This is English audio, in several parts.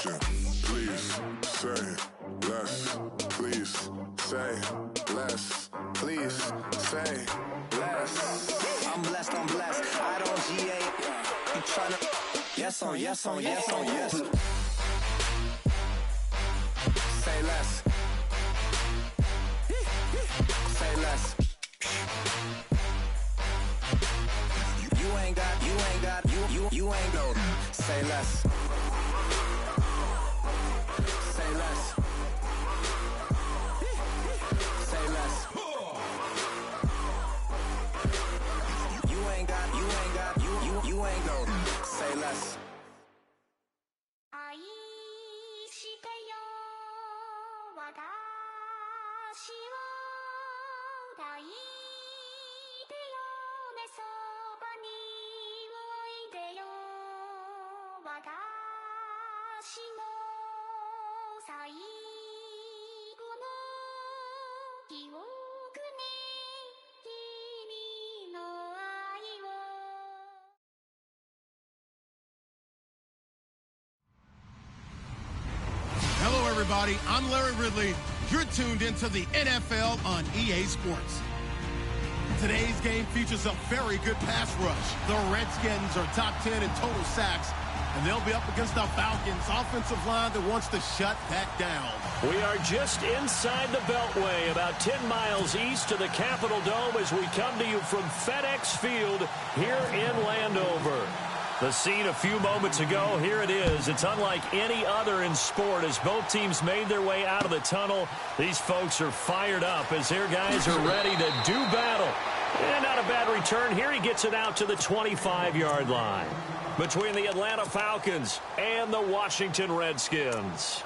question. Please say less. Please say less. Please say less. I'm blessed, I'm blessed. I don't GA. You tryna. Yes on, yes on, yes on, yes. Say less. Say less. You ain't got, you ain't no. Say less. Say less. Say less. You ain't got, you ain't no. Say less. Hello, everybody. I'm Larry Ridley. You're tuned into the NFL on EA Sports. Today's game features a very good pass rush. The Redskins are top 10 in total sacks, and they'll be up against the Falcons' offensive line that wants to shut that down. We are just inside the Beltway, about 10 miles east of the Capitol Dome as we come to you from FedEx Field here in Landover. The scene a few moments ago, here it is. It's unlike any other in sport as both teams made their way out of the tunnel. These folks are fired up as their guys are ready to do battle. And not a bad return here. He gets it out to the 25-yard line between the Atlanta Falcons and the Washington Redskins.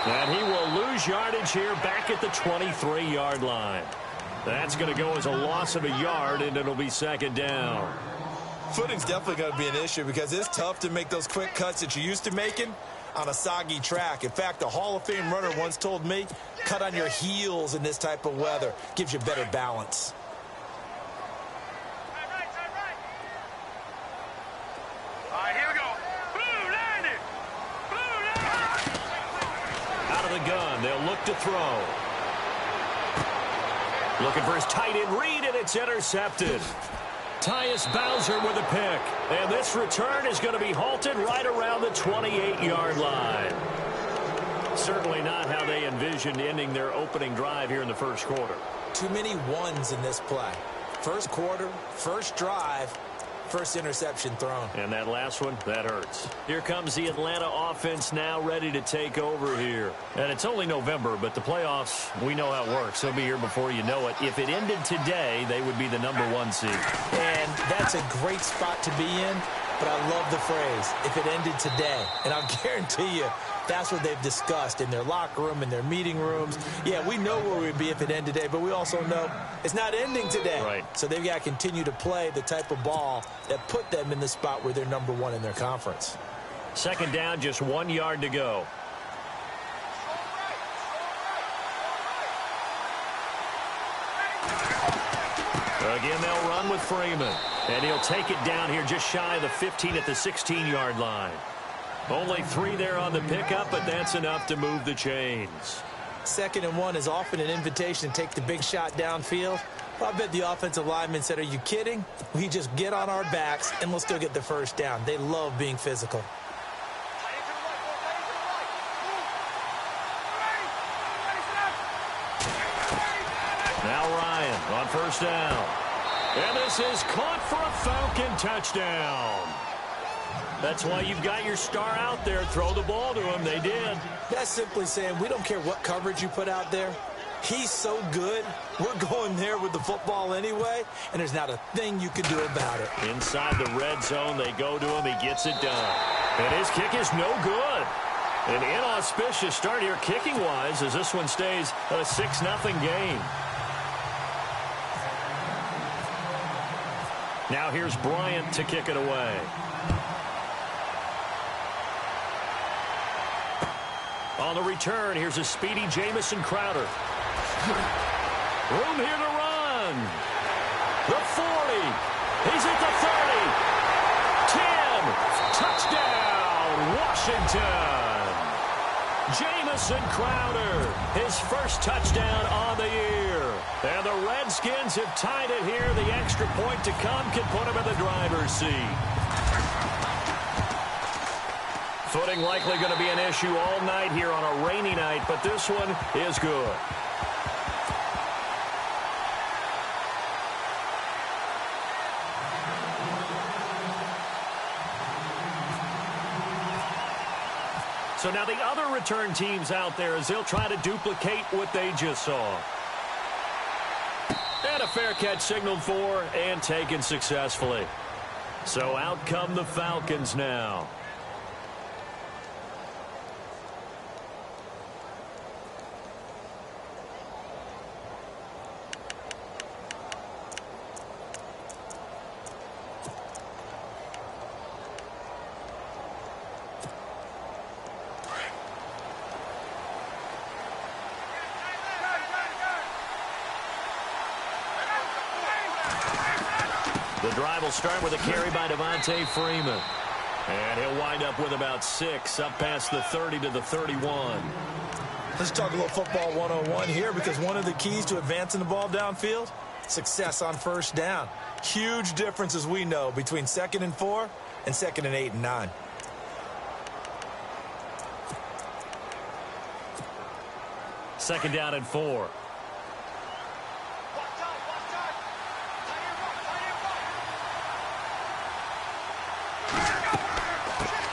And he will lose yardage here back at the 23-yard line. That's going to go as a loss of a yard, and it'll be second down. Footing's definitely going to be an issue because it's tough to make those quick cuts that you're used to making on a soggy track. In fact, a Hall of Fame runner once told me, cut on your heels in this type of weather. Gives you better balance. Gun. They'll look to throw. Looking for his tight end read, and it's intercepted. Tyus Bowser with a pick. And this return is going to be halted right around the 28-yard line. Certainly not how they envisioned ending their opening drive here in the first quarter. Too many ones in this play. First quarter, first drive, first interception thrown. And that last one, that hurts. Here comes the Atlanta offense now ready to take over here. And it's only November, but the playoffs, we know how it works. They'll be here before you know it. If it ended today, they would be the #1 seed. And that's a great spot to be in, but I love the phrase, if it ended today. And I'll guarantee you, that's what they've discussed in their locker room, in their meeting rooms. Yeah, we know where we'd be if it ended today, but we also know it's not ending today. Right. So they've got to continue to play the type of ball that put them in the spot where they're #1 in their conference. Second down, just 1 yard to go. Again, they'll run with Freeman. And he'll take it down here just shy of the 15 at the 16-yard line. Only 3 there on the pickup, but that's enough to move the chains. 2nd and 1 is often an invitation to take the big shot downfield. Well, I bet the offensive lineman said, are you kidding? We just get on our backs and we'll still get the first down. They love being physical. Now Ryan on first down. And this is caught for a Falcon touchdown. That's why you've got your star out there. Throw the ball to him. They did. That's simply saying we don't care what coverage you put out there. He's so good. We're going there with the football anyway, and there's not a thing you can do about it. Inside the red zone, they go to him. He gets it done. And his kick is no good. An inauspicious start here kicking-wise as this one stays a 6-0 game. Now here's Bryant to kick it away. On the return, here's a speedy Jamison Crowder. Room here to run. The 40. He's at the 30. 10. Touchdown, Washington. Jamison Crowder, his first touchdown on the year. And the Redskins have tied it here. The extra point to come can put him in the driver's seat. Footing likely going to be an issue all night here on a rainy night, but this one is good. So now the other return teams out there as they'll try to duplicate what they just saw. And a fair catch signaled for and taken successfully. So out come the Falcons now. The drive will start with a carry by Devontae Freeman. And he'll wind up with about 6, up past the 30 to the 31. Let's talk a little football 101 here, because one of the keys to advancing the ball downfield, success on first down. Huge difference, as we know, between 2nd and 4 and 2nd and 8 and 9. Second down and 4.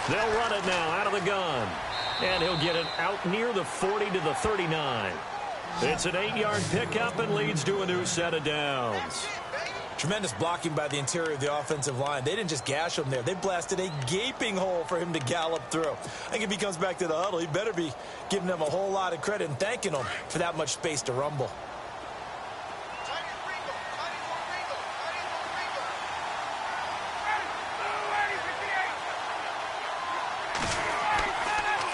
They'll run it now out of the gun. And he'll get it out near the 40 to the 39. It's an 8-yard pickup and leads to a new set of downs. Tremendous blocking by the interior of the offensive line. They didn't just gash him there. They blasted a gaping hole for him to gallop through. I think if he comes back to the huddle, he better be giving them a whole lot of credit and thanking them for that much space to rumble.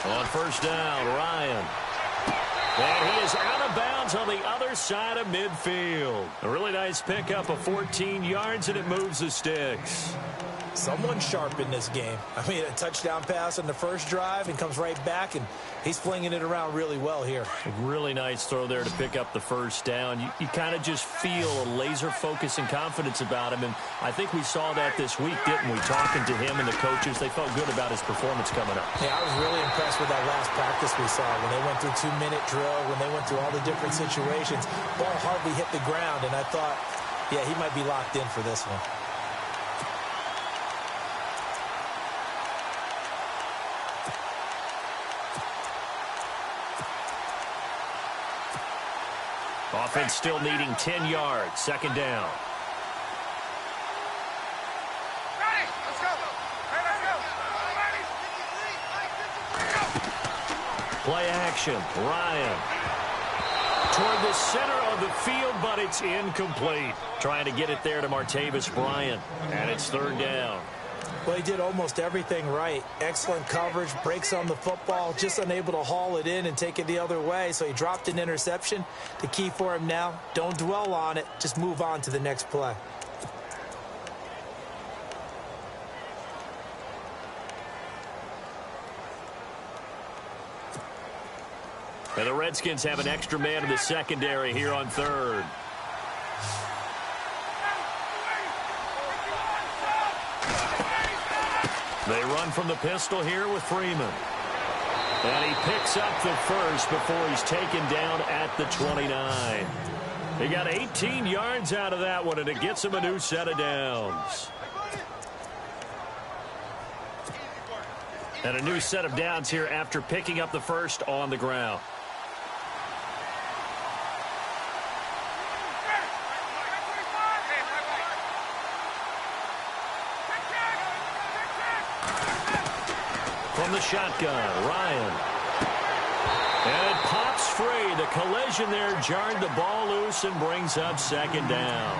On first down, Ryan. And he is out of bounds on the other side of midfield. A really nice pickup of 14 yards, and it moves the sticks. Someone sharp in this game. I mean, a touchdown pass on the first drive and comes right back, and he's flinging it around really well here. A really nice throw there to pick up the first down. You kind of just feel a laser focus and confidence about him, and I think we saw that this week, didn't we? Talking to him and the coaches, they felt good about his performance coming up. Yeah, I was really impressed with that last practice we saw when they went through 2-minute drill, when they went through all the different situations. Ball hardly hit the ground, and I thought, yeah, he might be locked in for this one. Offense still needing 10 yards. Second down. Play action. Ryan. Toward the center of the field, but it's incomplete. Trying to get it there to Martavis Bryant. And it's third down. Well, he did almost everything right. Excellent coverage, breaks on the football, just unable to haul it in and take it the other way. So he dropped an interception. The key for him now, don't dwell on it. Just move on to the next play. And the Redskins have an extra man in the secondary here on third. They run from the pistol here with Freeman. And he picks up the first before he's taken down at the 29. He got 18 yards out of that one, and it gets him a new set of downs. And a new set of downs here after picking up the first on the ground. From From the shotgun, Ryan. And it pops free. The collision there jarred the ball loose and brings up second down.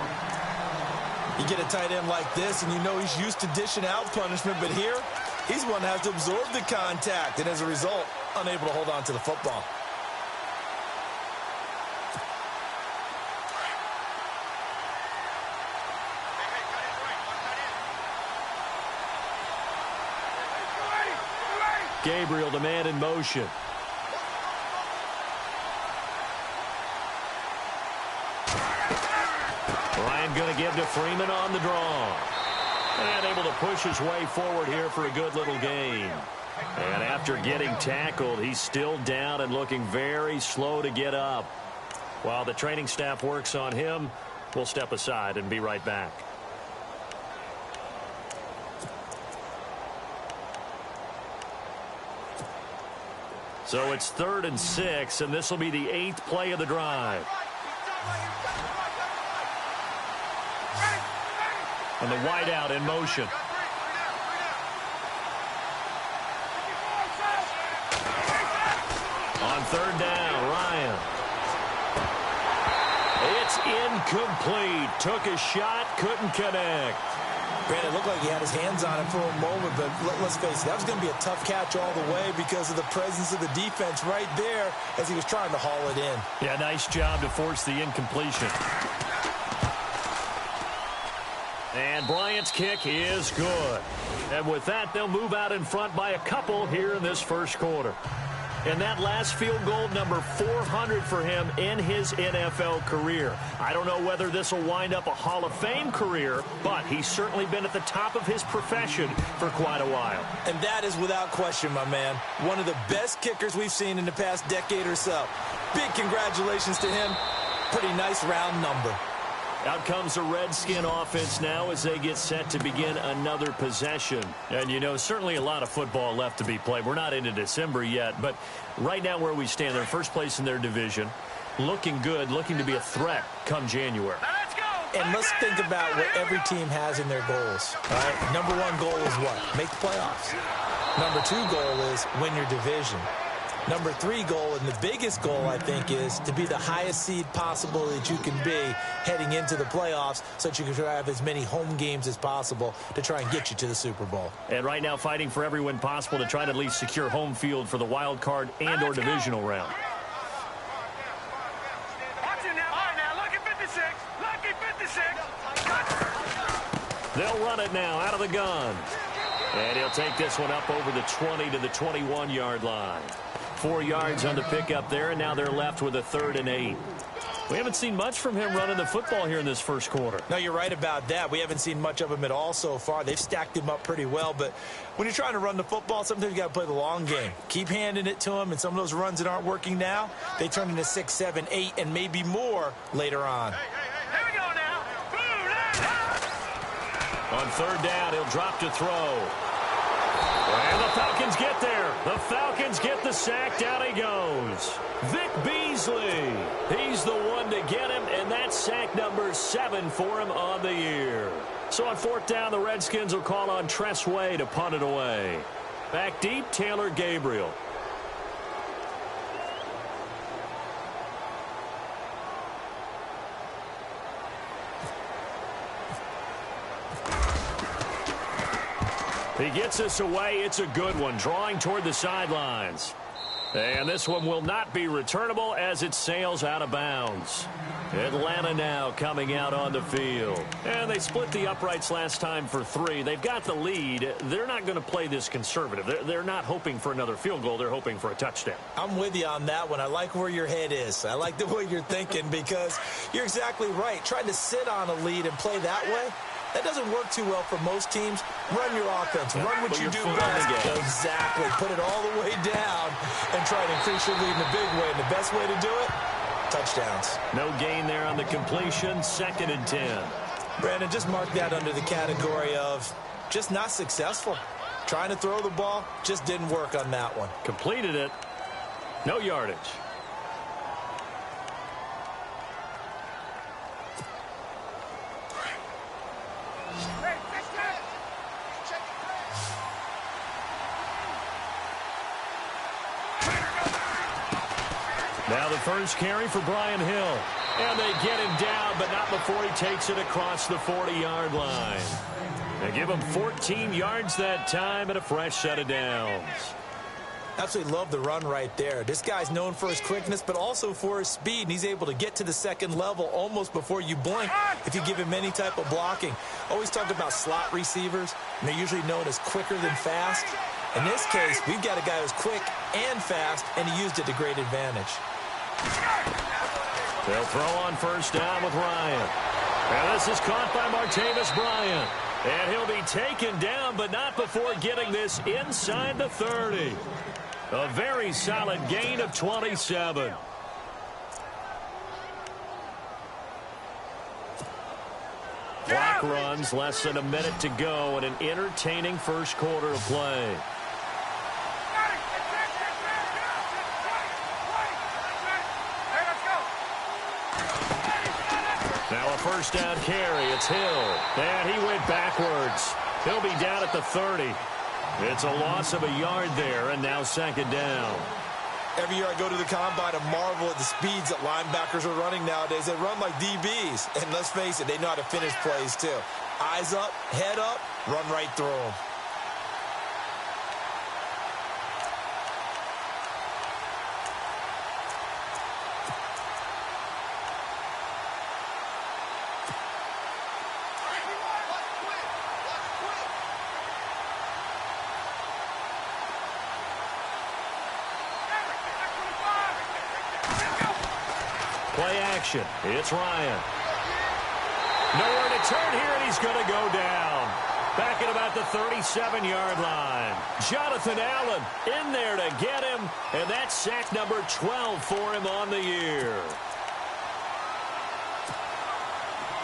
You get a tight end like this, and you know he's used to dishing out punishment, but here, he's one that has to absorb the contact, and as a result, unable to hold on to the football. Gabriel, the man in motion. Ryan going to give to Freeman on the draw. And able to push his way forward here for a good little gain. And after getting tackled, he's still down and looking very slow to get up. While the training staff works on him, we'll step aside and be right back. So it's 3rd and 6, and this will be the 8th play of the drive. And the wideout in motion. On 3rd down, Ryan. It's incomplete. Took a shot, couldn't connect. Brandon, it looked like he had his hands on it for a moment, but let's face it, that was going to be a tough catch all the way because of the presence of the defense right there as he was trying to haul it in. Yeah, nice job to force the incompletion. And Bryant's kick is good. And with that, they'll move out in front by a couple here in this first quarter. And that last field goal, number 400 for him in his NFL career. I don't know whether this will wind up a Hall of Fame career, but he's certainly been at the top of his profession for quite a while. And that is without question, my man. One of the best kickers we've seen in the past decade or so. Big congratulations to him. Pretty nice round number. Out comes the Redskin offense now as they get set to begin another possession. And, you know, certainly a lot of football left to be played. We're not into December yet, but right now where we stand, they're first place in their division. Looking good, looking to be a threat come January. And let's think about what every team has in their goals. All right? Number 1 goal is what? Make the playoffs. Number 2 goal is win your division. Number 3 goal, and the biggest goal, I think, is to be the highest seed possible that you can be heading into the playoffs so that you can have as many home games as possible to try and get you to the Super Bowl. And right now fighting for every win possible to try to at least secure home field for the wild card and or divisional round. Watch it now. All right, now, lucky 56. Lucky 56. They'll run it now out of the gun. And he'll take this one up over the 20 to the 21-yard line. 4 yards on the pickup there, and now they're left with a 3rd and 8. We haven't seen much from him running the football here in this first quarter. No, you're right about that. We haven't seen much of him at all so far. They've stacked him up pretty well, but when you're trying to run the football, sometimes you got to play the long game. Keep handing it to him, and some of those runs that aren't working now, they turn into 6, 7, 8, and maybe more later on. Here we go now. On 3rd down, he'll drop to throw. And the Falcons get there. The Falcons get the sack. Down he goes. Vic Beasley. He's the one to get him, and that's sack number 7 for him on the year. So on 4th down, the Redskins will call on Tress Way to punt it away. Back deep, Taylor Gabriel. He gets us away. It's a good one, drawing toward the sidelines. And this one will not be returnable as it sails out of bounds. Atlanta now coming out on the field. And they split the uprights last time for 3. They've got the lead. They're not going to play this conservative. They're not hoping for another field goal. They're hoping for a touchdown. I'm with you on that one. I like where your head is. I like the way you're thinking because you're exactly right. Trying to sit on a lead and play that way, that doesn't work too well for most teams. Run your offense. Run what you do best. Exactly. Put it all the way down and try to increase your lead in a big way. And the best way to do it, touchdowns. No gain there on the completion. 2nd and 10. Brandon, just mark that under the category of just not successful. Trying to throw the ball, just didn't work on that one. Completed it. No yardage. Now the first carry for Brian Hill. And they get him down, but not before he takes it across the 40-yard line. They give him 14 yards that time and a fresh set of downs. Absolutely love the run right there. This guy's known for his quickness, but also for his speed, and he's able to get to the second level almost before you blink if you give him any type of blocking. Always talk about slot receivers, and they're usually known as quicker than fast. In this case, we've got a guy who's quick and fast, and he used it to great advantage. They'll throw on first down with Ryan. And this is caught by Martavis Bryant. And he'll be taken down, but not before getting this inside the 30. A very solid gain of 27. Clock runs, less than a minute to go, and an entertaining first quarter of play. Now a first down carry. It's Hill. And he went backwards. He'll be down at the 30. It's a loss of a yard there, and now second down. Every year I go to the combine and marvel at the speeds that linebackers are running nowadays. They run like DBs. And let's face it, they know how to finish plays too. Eyes up, head up, run right through them. Play action. It's Ryan. Nowhere to turn here, and he's going to go down. Back at about the 37-yard line. Jonathan Allen in there to get him, and that's sack number 12 for him on the year.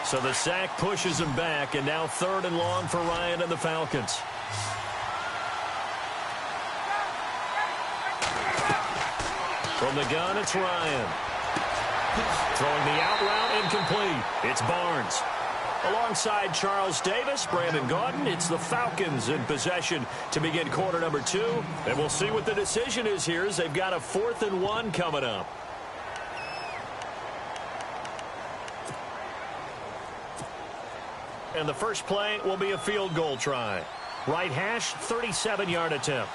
So the sack pushes him back, and now third and long for Ryan and the Falcons. From the gun, it's Ryan. Throwing the out route, incomplete. It's Barnes. Alongside Charles Davis, Brandon Gaudin, it's the Falcons in possession to begin quarter number 2. And we'll see what the decision is here as they've got a 4th and 1 coming up. And the first play will be a field goal try. Right hash, 37-yard attempt.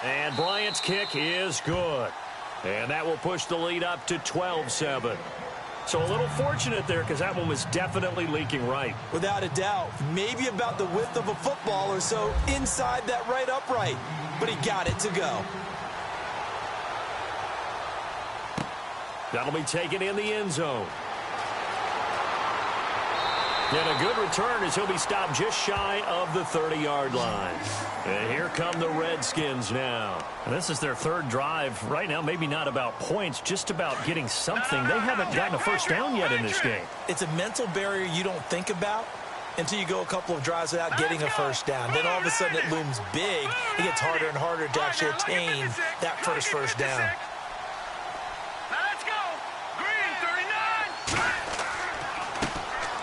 And Bryant's kick is good. And that will push the lead up to 12-7. So a little fortunate there because that one was definitely leaking right. Without a doubt. Maybe about the width of a football or so inside that right upright. But he got it to go. That'll be taken in the end zone. And a good return as he'll be stopped just shy of the 30-yard line. And here come the Redskins now. And this is their third drive. Right now, maybe not about points, just about getting something. They haven't gotten a first down yet in this game. It's a mental barrier you don't think about until you go a couple of drives without getting a first down. Then all of a sudden it looms big. It gets harder and harder to actually attain that first down.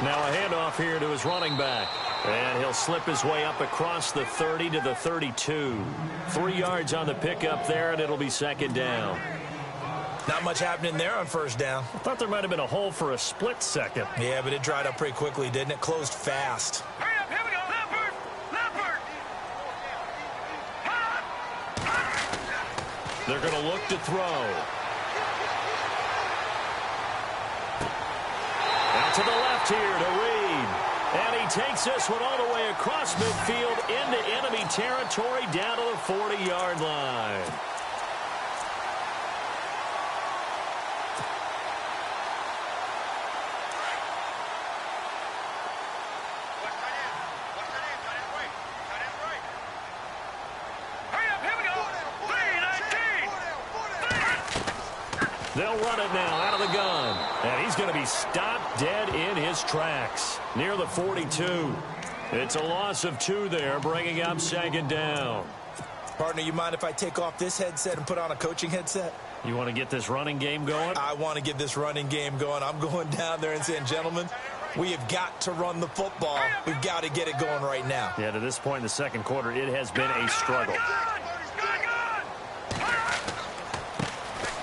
Now a handoff here to his running back. And he'll slip his way up across the 30 to the 32. 3 yards on the pickup there, and it'll be second down. Not much happening there on first down. I thought there might have been a hole for a split second. Yeah, but it dried up pretty quickly, didn't it? Closed fast. Hurry up, here we go. Leopard! Leopard! They're going to look to throw. Out to the left here to Reed. And he takes this one all the way across midfield into enemy territory down to the 40-yard line. They'll run it now out of the gun. And he's going to be stopped dead in his tracks near the 42. It's a loss of 2 there, bringing up second down. Partner, you mind if I take off this headset and put on a coaching headset? You want to get this running game going? I want to get this running game going. I'm going down there and saying, gentlemen, we have got to run the football. We've got to get it going right now. Yeah, to this point in the second quarter, it has been a struggle.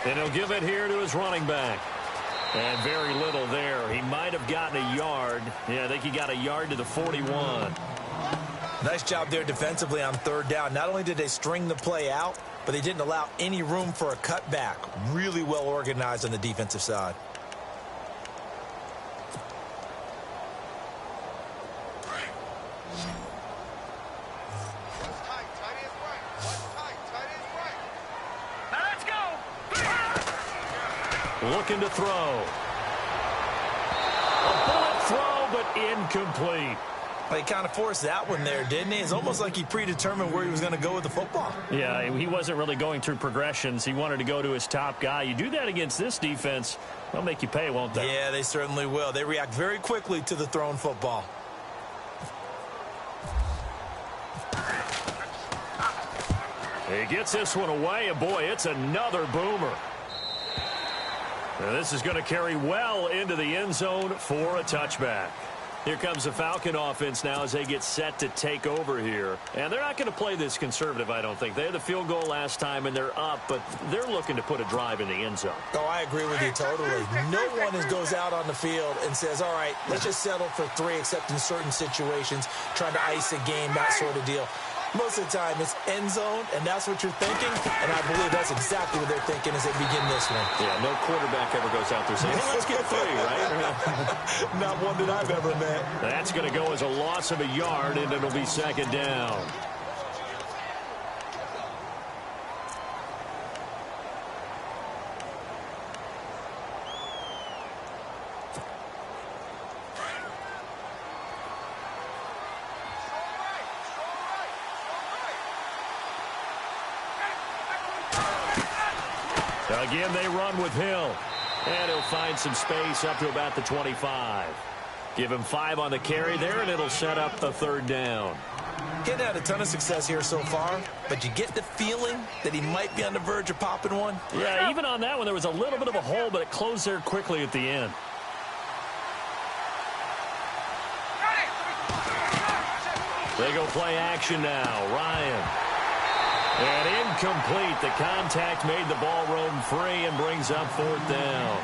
And he'll give it here to his running back. And very little there. He might have gotten a yard. Yeah, I think he got a yard to the 41. Nice job there defensively on third down. Not only did they string the play out, but they didn't allow any room for a cutback. Really well organized on the defensive side. Looking to throw. A bullet throw, but incomplete. Well, he kind of forced that one there, didn't he? It's almost like he predetermined where he was going to go with the football. Yeah, he wasn't really going through progressions. He wanted to go to his top guy. You do that against this defense, they'll make you pay, won't they? Yeah, they certainly will. They react very quickly to the thrown football. He gets this one away, and boy, it's another boomer. Now this is going to carry well into the end zone for a touchback. Here comes the Falcon offense now as they get set to take over here. And they're not going to play this conservative, I don't think. They had the field goal last time, and they're up, but they're looking to put a drive in the end zone. Oh, I agree with you totally. No one goes out on the field and says, all right, let's just settle for 3, except in certain situations, trying to ice a game, that sort of deal. Most of the time, it's end zone, and that's what you're thinking, and I believe that's exactly what they're thinking as they begin this one. Yeah, no quarterback ever goes out there saying, hey, let's get 3, right? Not one that I've ever met. That's going to go as a loss of a yard, and it'll be second down. Again, they run with Hill. And he'll find some space up to about the 25. Give him 5 on the carry there, and it'll set up the third down. He hadn't had a ton of success here so far, but you get the feeling that he might be on the verge of popping one. Yeah, even on that one, there was a little bit of a hole, but it closed there quickly at the end. They go play action now. Ryan. And incomplete. The contact made the ball roam free and brings up fourth down.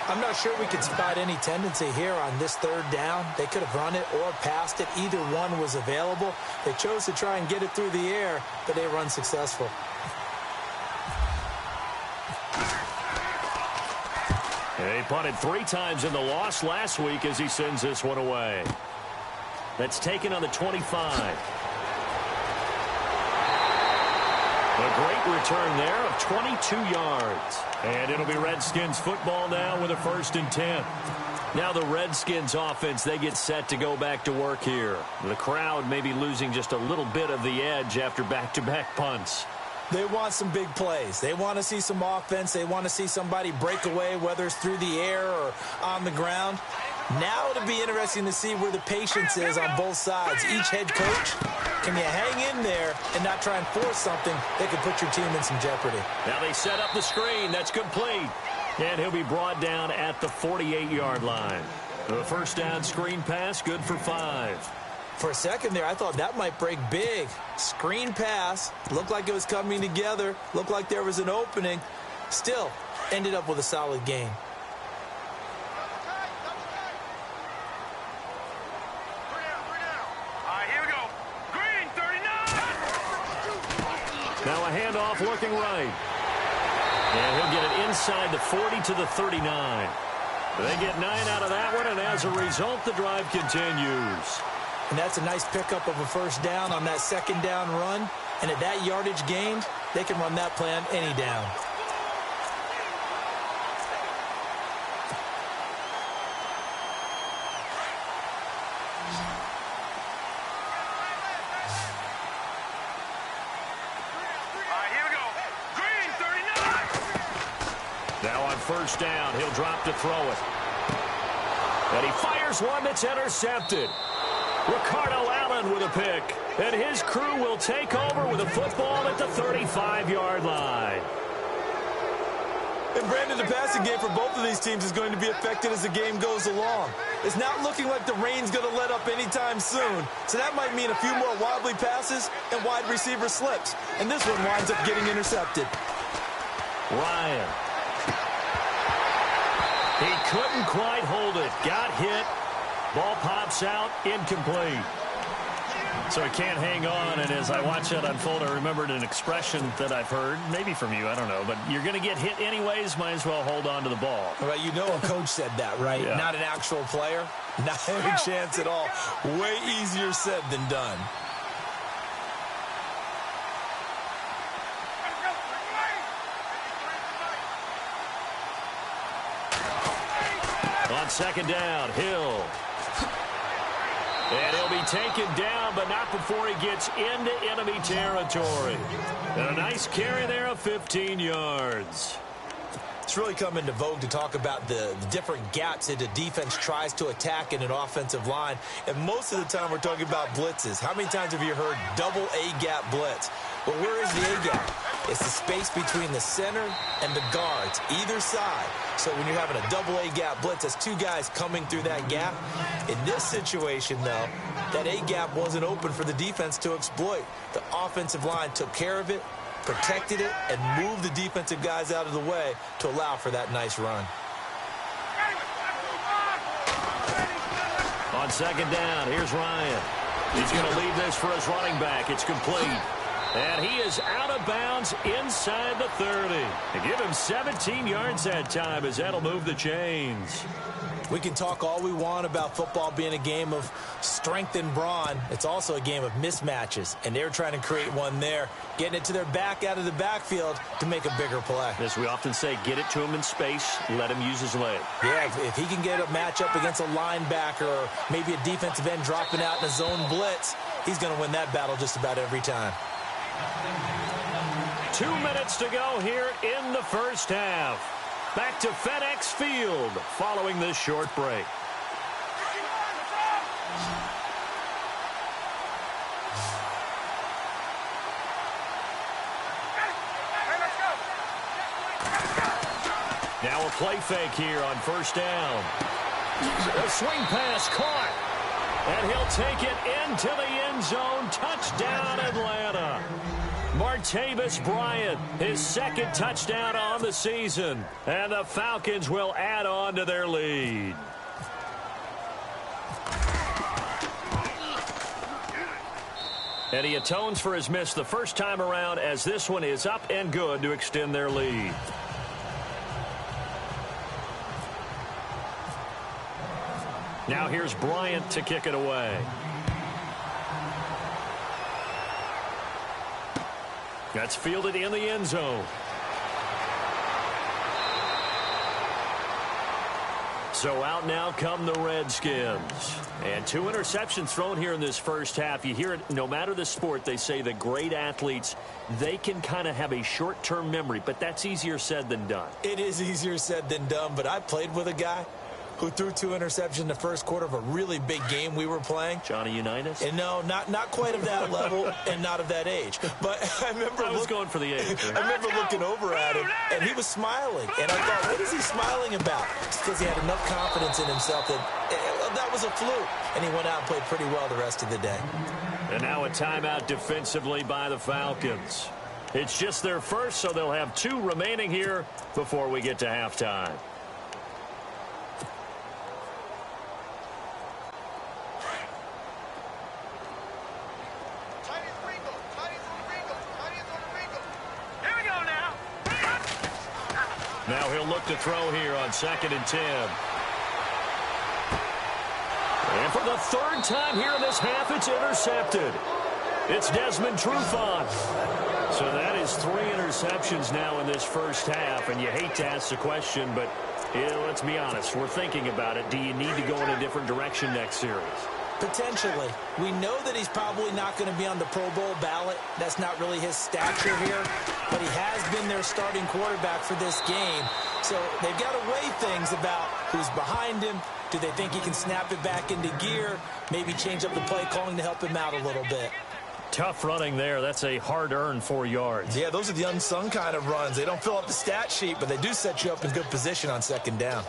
I'm not sure we could spot any tendency here on this third down. They could have run it or passed it. Either one was available. They chose to try and get it through the air, but they were unsuccessful. He punted 3 times in the loss last week as he sends this one away. That's taken on the 25. A great return there of 22 yards. And it'll be Redskins football now with a 1st and 10. Now the Redskins offense, they get set to go back to work here. The crowd may be losing just a little bit of the edge after back-to-back punts. They want some big plays. They want to see some offense. They want to see somebody break away, whether it's through the air or on the ground. Now it'll be interesting to see where the patience is on both sides. Each head coach, can you hang in there and not try and force something that could put your team in some jeopardy? Now they set up the screen. That's complete. And he'll be brought down at the 48-yard line. The first down screen pass, good for 5. For a second there, I thought that might break big. Screen pass, looked like it was coming together, looked like there was an opening. Still, ended up with a solid gain. Now a handoff looking right. And he'll get it inside the 40 to the 39. They get 9 out of that one, and as a result, the drive continues. And that's a nice pickup of a first down on that second down run. And at that yardage gained, they can run that play on any down. Now on first down, he'll drop to throw it. And he fires one that's intercepted. Ricardo Allen with a pick. And his crew will take over with a football at the 35-yard line. And Brandon, the passing game for both of these teams is going to be affected as the game goes along. It's not looking like the rain's going to let up anytime soon. So that might mean a few more wobbly passes and wide receiver slips. And this one winds up getting intercepted. Ryan. He couldn't quite hold it. Got hit. Ball pops out. Incomplete. So he can't hang on, and as I watch that unfold, I remembered an expression that I've heard, maybe from you, I don't know, but you're going to get hit anyways, might as well hold on to the ball. Well, you know a coach said that, right? Yeah. Not an actual player. Not any chance at all. Way easier said than done. On second down, Hill. And he'll be taken down, but not before he gets into enemy territory. And a nice carry there of 15 yards. It's really come into vogue to talk about the different gaps that a defense tries to attack in an offensive line. And most of the time we're talking about blitzes. How many times have you heard double A-gap blitz? Well, where is the A-gap? It's the space between the center and the guards, either side. So when you're having a double A-gap blitz, that's two guys coming through that gap. In this situation, though, that A-gap wasn't open for the defense to exploit. The offensive line took care of it, protected it, and moved the defensive guys out of the way to allow for that nice run. On second down, here's Ryan. He's going to leave this for his running back. It's complete. And he is out of bounds inside the 30. They give him 17 yards that time as that'll move the chains. We can talk all we want about football being a game of strength and brawn. It's also a game of mismatches, and they're trying to create one there, getting it to their back out of the backfield to make a bigger play. As we often say, get it to him in space, let him use his leg. Yeah, if he can get a matchup against a linebacker or maybe a defensive end dropping out in a zone blitz, he's going to win that battle just about every time. 2 minutes to go here in the first half. Back to FedEx Field following this short break. Now a play fake here on first down. A swing pass caught. And he'll take it into the end zone. Touchdown, Atlanta. Martavis Bryant, his second touchdown on the season. And the Falcons will add on to their lead. And he atones for his miss the first time around as this one is up and good to extend their lead. Now here's Bryant to kick it away. That's fielded in the end zone. So out now come the Redskins. And 2 interceptions thrown here in this first half. You hear it, no matter the sport, they say that great athletes, they can kind of have a short-term memory, but that's easier said than done. It is easier said than done, but I played with a guy who threw 2 interceptions in the first quarter of a really big game we were playing. Johnny Unitas? And no, not quite of that level and not of that age. But I remember I was going for the age. I remember looking over at him, and he was smiling. And I thought, what is he smiling about? It's because he had enough confidence in himself that was a fluke. And he went out and played pretty well the rest of the day. And now a timeout defensively by the Falcons. It's just their first, so they'll have 2 remaining here before we get to halftime. Now he'll look to throw here on 2nd and 10. And for the 3rd time here in this half, it's intercepted. It's Desmond Trufant. So that is 3 interceptions now in this first half. And you hate to ask the question, but let's be honest. We're thinking about it. Do you need to go in a different direction next series? Potentially. We know that he's probably not going to be on the Pro Bowl ballot. That's not really his stature here. But he has been their starting quarterback for this game. So they've got to weigh things about who's behind him. Do they think he can snap it back into gear? Maybe change up the play calling to help him out a little bit. Tough running there. That's a hard-earned 4 yards. Yeah, those are the unsung kind of runs. They don't fill up the stat sheet, but they do set you up in good position on 2nd down.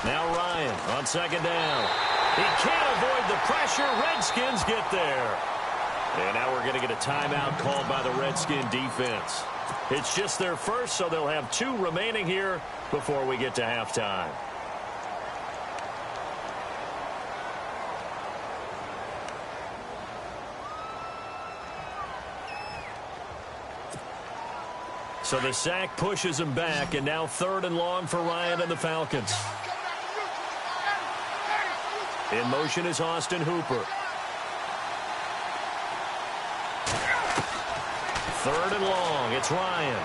Now Ryan. On second down. He can't avoid the pressure. Redskins get there. And now we're going to get a timeout called by the Redskin defense. It's just their first, so they'll have 2 remaining here before we get to halftime. So the sack pushes him back, and now 3rd and long for Ryan and the Falcons. In motion is Austin Hooper. 3rd and long. It's Ryan.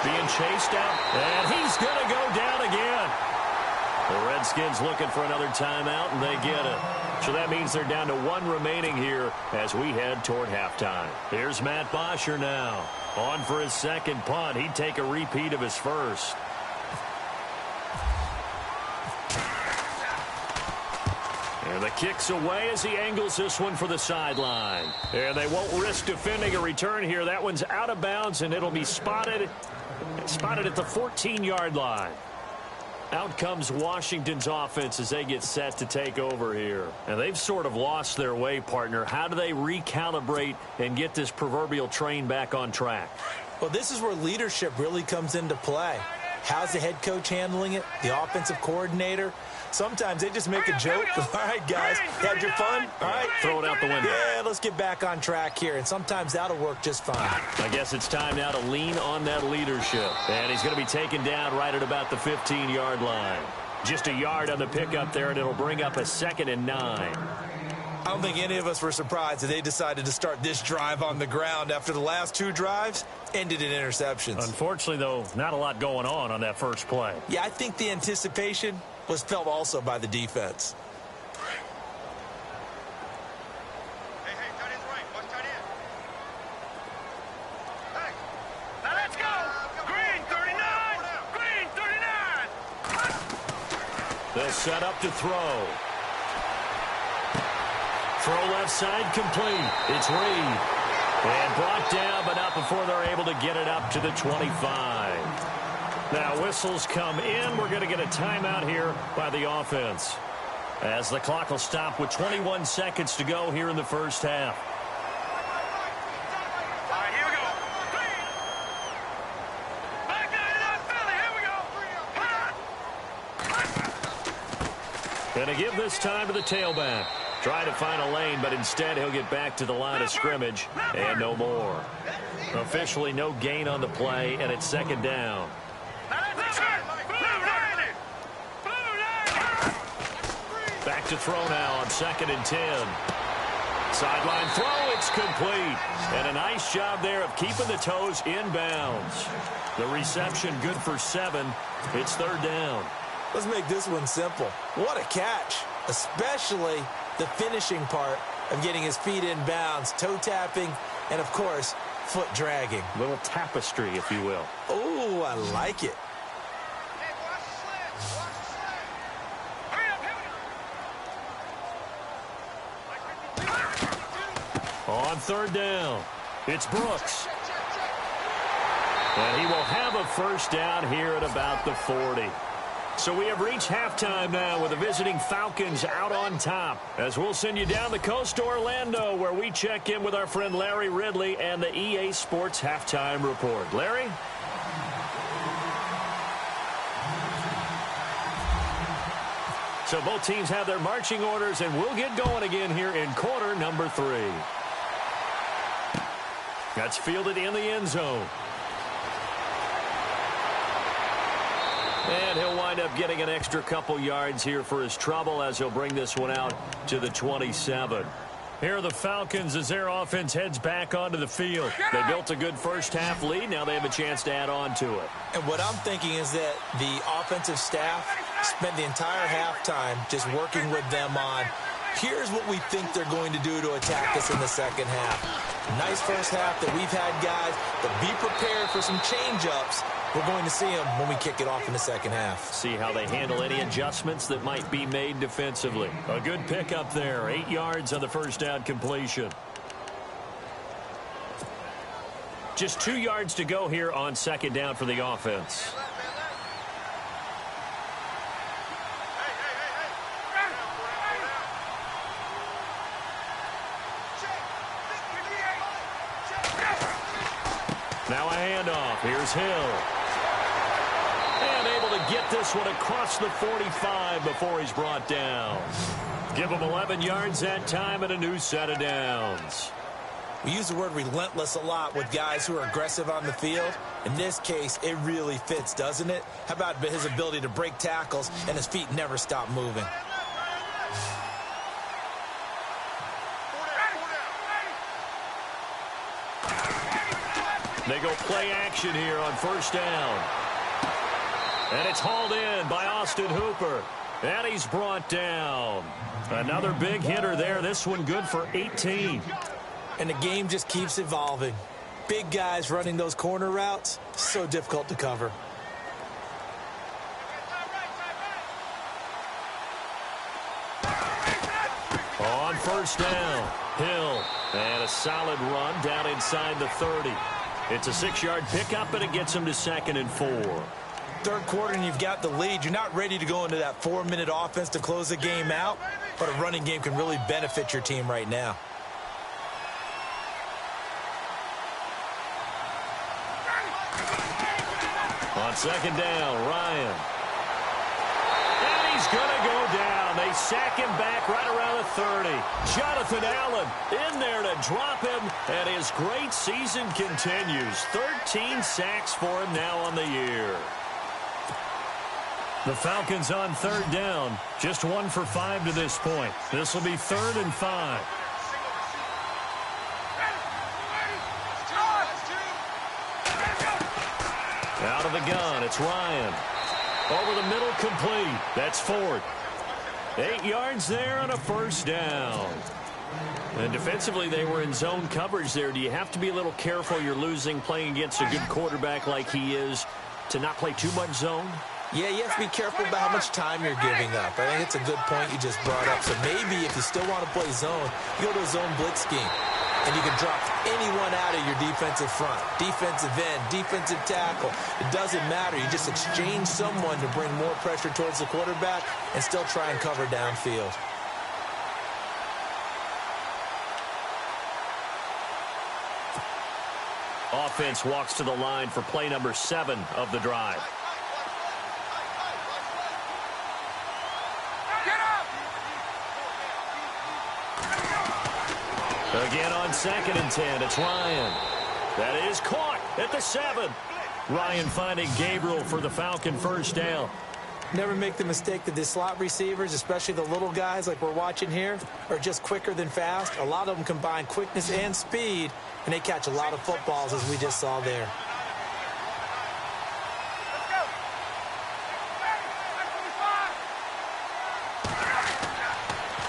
Being chased out, and he's going to go down again. The Redskins looking for another timeout, and they get it. So that means they're down to 1 remaining here as we head toward halftime. Here's Matt Bosher now. On for his second punt. He'd take a repeat of his first. And the kick's away as he angles this one for the sideline. And they won't risk defending a return here. That one's out of bounds, and it'll be spotted at the 14-yard line. Out comes Washington's offense as they get set to take over here. And they've sort of lost their way, partner. How do they recalibrate and get this proverbial train back on track? Well, this is where leadership really comes into play. How's the head coach handling it? The offensive coordinator? Sometimes they just make a joke. All right, guys, had your fun? All right. Throw it out the window. Yeah, let's get back on track here. And sometimes that'll work just fine. I guess it's time now to lean on that leadership. And he's going to be taken down right at about the 15-yard line. Just a yard on the pickup there, and it'll bring up a 2nd and 9. I don't think any of us were surprised that they decided to start this drive on the ground after the last 2 drives ended in interceptions. Unfortunately, though, not a lot going on that first play. Yeah, I think the anticipation was felt also by the defense. Hey, tight end's right. Watch tight end. Hey, now let's go. Green 39. Green 39. They'll set up to throw. Throw left side complete. It's Reed. And brought down, but not before they're able to get it up to the 25. Now whistles come in. We're going to get a timeout here by the offense, as the clock will stop with 21 seconds to go here in the first half. All right, here we go. Back down, Philly. Here we go. Going to give this time to the tailback. Trying to find a lane, but instead he'll get back to the line of scrimmage and no more. Officially no gain on the play, and it's 2nd down. Back to throw now on 2nd and 10. Sideline throw, it's complete. And a nice job there of keeping the toes in bounds. The reception good for 7. It's 3rd down. Let's make this one simple. What a catch, especially the finishing part of getting his feet in bounds, toe tapping, and, of course, foot dragging. Little tapestry, if you will. Oh, I like it. Hey, watch the slant. Watch the slant. Hurry up, here we go. On 3rd down, it's Brooks. And he will have a first down here at about the 40. So we have reached halftime now with the visiting Falcons out on top, as we'll send you down the coast to Orlando, where we check in with our friend Larry Ridley and the EA Sports Halftime Report. Larry? So both teams have their marching orders, and we'll get going again here in quarter number 3. That's fielded in the end zone. And he'll wind up getting an extra couple yards here for his trouble, as he'll bring this one out to the 27. Here are the Falcons as their offense heads back onto the field. They built a good first half lead. Now they have a chance to add on to it. And what I'm thinking is that the offensive staff spent the entire halftime just working with them on, here's what we think they're going to do to attack us in the second half. Nice first half that we've had, guys, but be prepared for some change-ups. We're going to see them when we kick it off in the second half. See how they handle any adjustments that might be made defensively. A good pickup there. 8 yards on the first down completion. Just 2 yards to go here on 2nd down for the offense. is Hill. And able to get this one across the 45 before he's brought down. Give him 11 yards that time and a new set of downs. We use the word relentless a lot with guys who are aggressive on the field. In this case, it really fits, doesn't it? How about his ability to break tackles and his feet never stop moving? They go play action here on first down. And it's hauled in by Austin Hooper. And he's brought down. Another big hitter there. This one good for 18. And the game just keeps evolving. Big guys running those corner routes, so difficult to cover. On first down, Hill. And a solid run down inside the 30. It's a 6-yard pickup, and it gets him to 2nd and 4. Third quarter and you've got the lead. You're not ready to go into that 4-minute offense to close the game out, but a running game can really benefit your team right now. On second down, Ryan. And he's going to go down. They sack him back right around the 30. Jonathan Allen in there to drop him, and his great season continues. 13 sacks for him now on the year. The Falcons on third down. Just 1 for 5 to this point. This will be 3rd and 5. Out of the gun, it's Ryan. Over the middle, complete. That's Ford. 8 yards there on a first down. And defensively, they were in zone coverage there. Do you have to be a little careful? You're losing playing against a good quarterback like he is to not play too much zone? Yeah, you have to be careful about how much time you're giving up. I think it's a good point you just brought up. So maybe if you still want to play zone, you go to a zone blitz scheme. And you can drop anyone out of your defensive front, defensive end, defensive tackle. It doesn't matter. You just exchange someone to bring more pressure towards the quarterback and still try and cover downfield. Offense walks to the line for play number 7 of the drive. Again on 2nd and 10, it's Ryan. That is caught at the 7. Ryan finding Gabriel for the Falcon first down. Never make the mistake that the slot receivers, especially the little guys like we're watching here, are just quicker than fast. A lot of them combine quickness and speed, and they catch a lot of footballs, as we just saw there.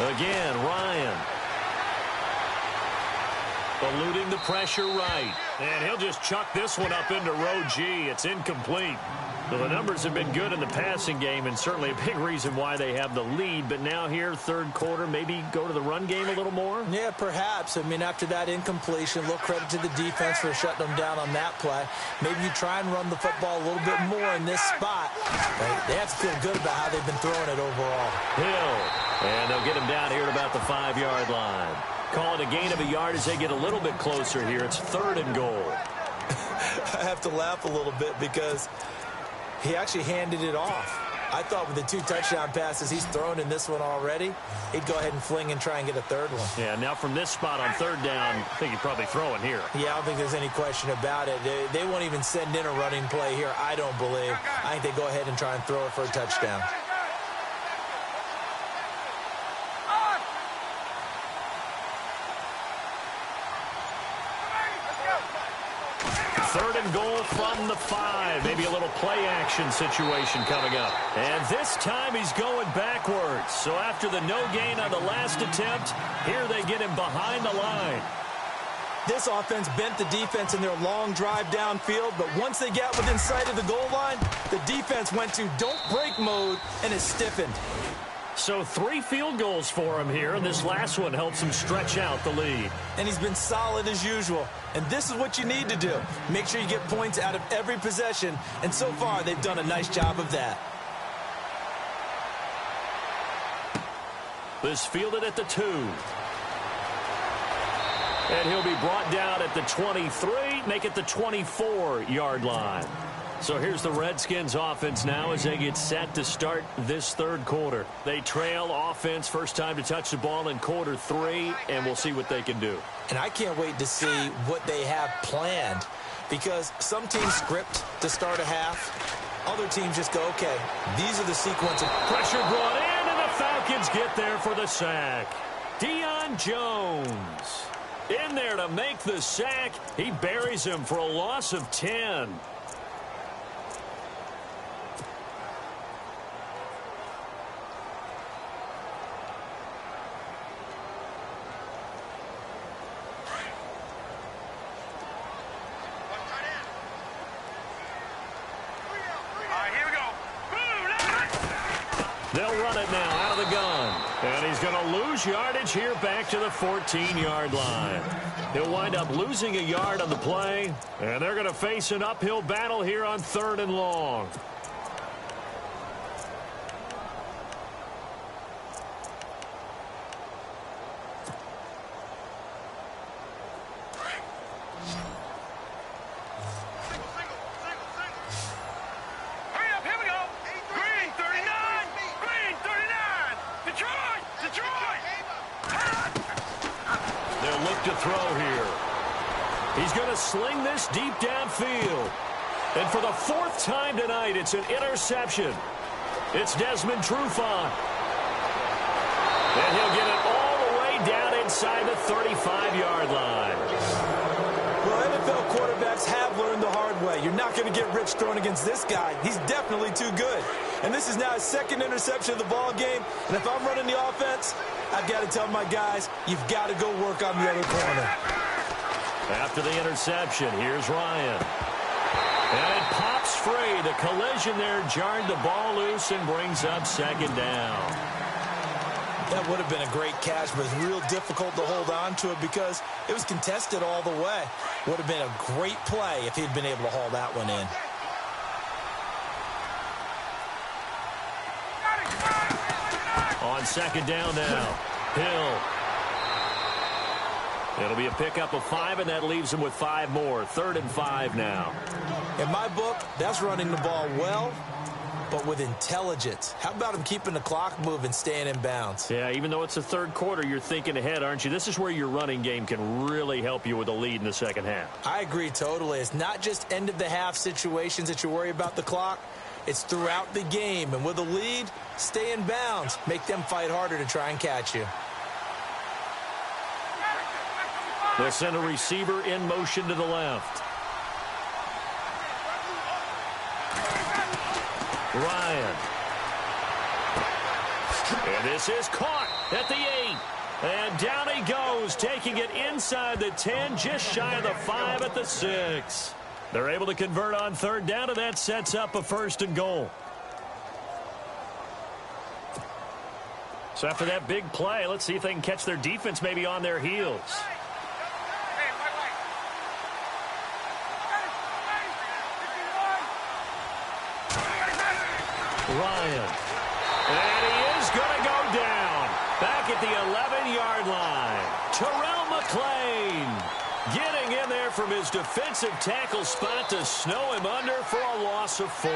Again, Ryan. Eluding the pressure right. And he'll just chuck this one up into row G. It's incomplete. So the numbers have been good in the passing game, and certainly a big reason why they have the lead. But now here, third quarter, maybe go to the run game a little more? Yeah, perhaps. I mean, after that incompletion, a little credit to the defense for shutting them down on that play. Maybe you try and run the football a little bit more in this spot. They have to feel good about how they've been throwing it overall. Hill. And they'll get him down here at about the 5-yard line. Call it a gain of a yard as they get a little bit closer here. It's 3rd and goal. I have to laugh a little bit because he actually handed it off. I thought with the 2 touchdown passes he's thrown in this one already, he'd go ahead and fling and try and get a 3rd one. Yeah, now from this spot on 3rd down, I think he'd probably throw it here. Yeah, I don't think there's any question about it. They won't even send in a running play here, I don't believe. I think they go ahead and try and throw it for a touchdown. 3rd and goal from the 5. Maybe a little play action situation coming up. And this time he's going backwards. So after the no gain on the last attempt, here they get him behind the line. This offense bent the defense in their long drive downfield, but once they got within sight of the goal line, the defense went to don't break mode and is stiffened. So 3 field goals for him here, and this last one helps him stretch out the lead. And he's been solid as usual. And this is what you need to do. Make sure you get points out of every possession. And so far, they've done a nice job of that. This fielded at the 2. And he'll be brought down at the 23, make it the 24-yard line. So here's the Redskins offense now as they get set to start this third quarter. They trail offense, first time to touch the ball in quarter 3, and we'll see what they can do. And I can't wait to see what they have planned, because some teams script to start a half. Other teams just go, okay, these are the sequence of pressure brought in, and the Falcons get there for the sack. Deion Jones in there to make the sack. He buries him for a loss of 10. They'll run it now out of the gun. And he's going to lose yardage here back to the 14-yard line. He'll wind up losing a yard on the play. And they're going to face an uphill battle here on 3rd and long. Sling this deep downfield. And for the 4th time tonight, it's an interception. It's Desmond Trufant. And he'll get it all the way down inside the 35-yard line. Well, NFL quarterbacks have learned the hard way. You're not going to get rich throwing against this guy. He's definitely too good. And this is now his 2nd interception of the ball game. And if I'm running the offense, I've got to tell my guys, you've got to go work on the other corner. After the interception, here's Ryan. And it pops free. The collision there jarred the ball loose and brings up 2nd down. That would have been a great catch, but it's real difficult to hold on to it because it was contested all the way. Would have been a great play if he'd been able to haul that one in. On 2nd down now, Hill. It'll be a pickup of 5, and that leaves him with 5 more. 3rd and 5 now. In my book, that's running the ball well, but with intelligence. How about him keeping the clock moving, staying in bounds? Yeah, even though it's the 3rd quarter, you're thinking ahead, aren't you? This is where your running game can really help you with a lead in the 2nd half. I agree totally. It's not just end-of-the-half situations that you worry about the clock. It's throughout the game. And with a lead, stay in bounds. Make them fight harder to try and catch you. They'll send a receiver in motion to the left. Ryan. And this is caught at the 8. And down he goes, taking it inside the 10, just shy of the 5 at the 6. They're able to convert on 3rd down, and that sets up a 1st and goal. So after that big play, let's see if they can catch their defense maybe on their heels. Ryan. And he is going to go down. Back at the 11-yard line. Terrell McClain getting in there from his defensive tackle spot to snow him under for a loss of 4.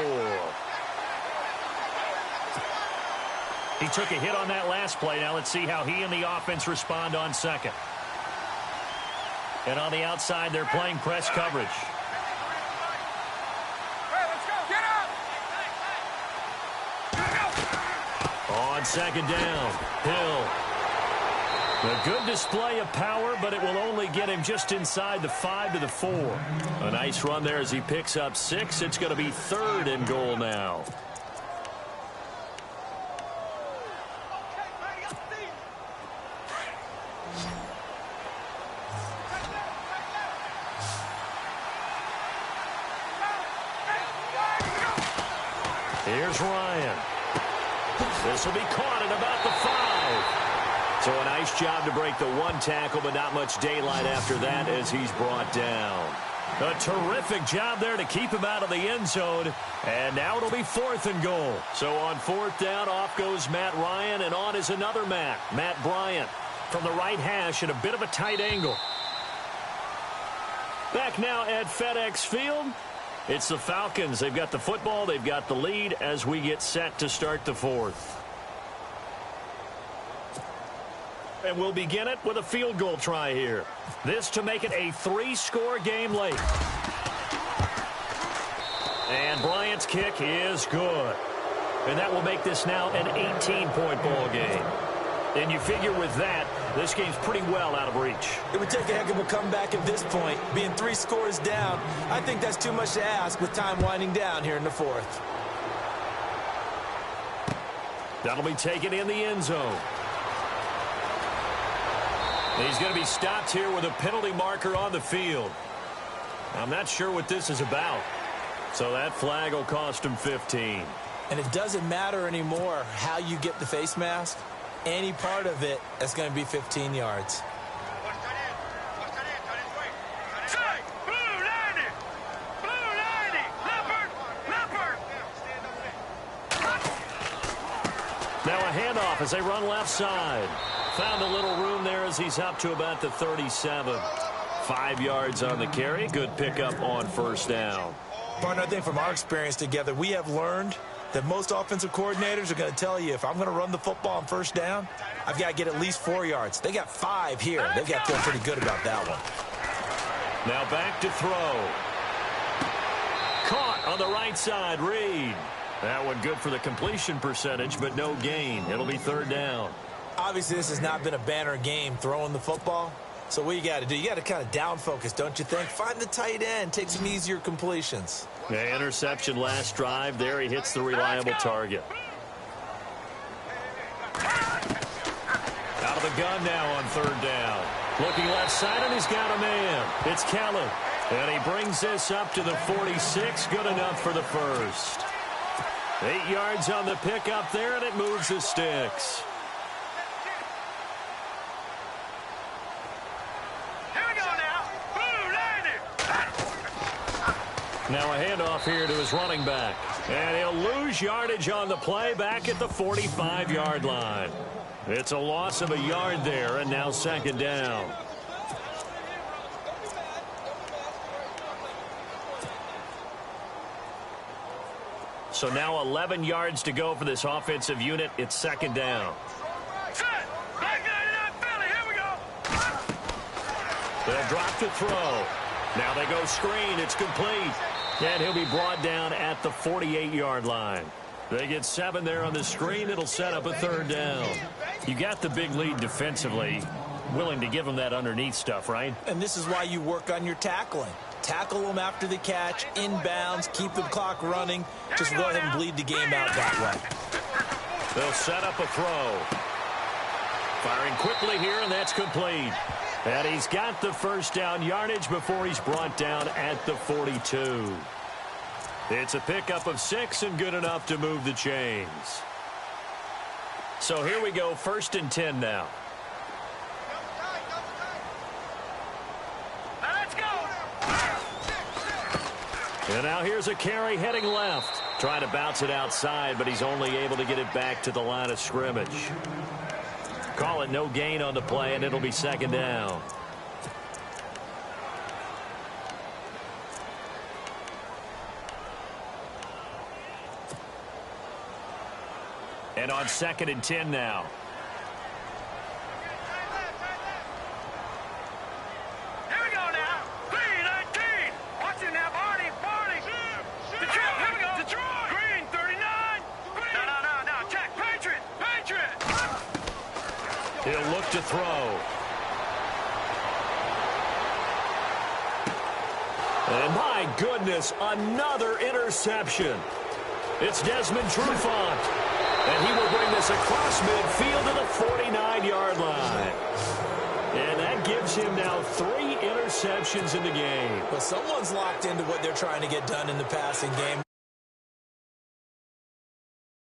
He took a hit on that last play. Now let's see how he and the offense respond on 2nd. And on the outside, they're playing press coverage. On 2nd down, Hill. A good display of power, but it will only get him just inside the 5 to the 4. A nice run there as he picks up 6. It's going to be 3rd and goal now. Here's Ryan. This will be caught at about the 5. So a nice job to break the 1 tackle, but not much daylight after that as he's brought down. A terrific job there to keep him out of the end zone. And now it'll be 4th and goal. So on 4th down, off goes Matt Ryan, and on is another Matt Bryant, from the right hash at a bit of a tight angle. Back now at FedEx Field. It's the Falcons. They've got the football. They've got the lead as we get set to start the fourth. And we'll begin it with a field goal try here. This to make it a 3-score game late. And Bryant's kick is good. And that will make this now an 18-point ball game. And you figure with that, this game's pretty well out of reach. It would take a heck of a comeback at this point. Being 3 scores down, I think that's too much to ask with time winding down here in the fourth. That'll be taken in the end zone. He's going to be stopped here with a penalty marker on the field. I'm not sure what this is about. So that flag will cost him 15. And it doesn't matter anymore how you get the face mask. Any part of it is going to be 15 yards. Now a handoff as they run left side. Found a little room there as he's up to about the 37. 5 yards on the carry. Good pickup on first down. Partner, I think from our experience together, we have learned that most offensive coordinators are going to tell you, if I'm going to run the football on first down, I've got to get at least 4 yards. They got 5 here. They've got to feel pretty good about that one. Now back to throw. Caught on the right side, Reed. That one good for the completion percentage, but no gain. It'll be third down. Obviously, this has not been a banner game throwing the football. So what you got to do, you got to kind of down focus, don't you think? Find the tight end, take some easier completions. Yeah, interception last drive. There he hits the reliable target. Out of the gun now on third down. Looking left side, and he's got a man. It's Kelly. And he brings this up to the 46. Good enough for the first. 8 yards on the pickup there, and it moves the sticks. Now a handoff here to his running back. And he'll lose yardage on the play back at the 45-yard line. It's a loss of a yard there, and now second down. So now 11 yards to go for this offensive unit. It's second down. They'll drop to throw. Now they go screen. It's complete. And he'll be brought down at the 48-yard line. They get 7 there on the screen. It'll set up a third down. You got the big lead defensively. Willing to give them that underneath stuff, right? And this is why you work on your tackling. Tackle them after the catch, inbounds, keep the clock running. Just go ahead and bleed the game out that way. They'll set up a throw. Firing quickly here, and that's complete. And he's got the first down yardage before he's brought down at the 42. It's a pickup of 6 and good enough to move the chains. So here we go, 1st and 10 now. Let's go. And now here's a carry heading left. Trying to bounce it outside, but he's only able to get it back to the line of scrimmage. Call it no gain on the play, and it'll be second down. And on 2nd and 10 now. Here we go now. 3-19. Watch it now, Barney. Detroit, here we go. Detroit. Green, 39. No. Check. Patriot. He'll look to throw. And my goodness, another interception. It's Desmond Trufant. And he will bring this across midfield to the 49-yard line. And that gives him now 3 interceptions in the game. Well, someone's locked into what they're trying to get done in the passing game.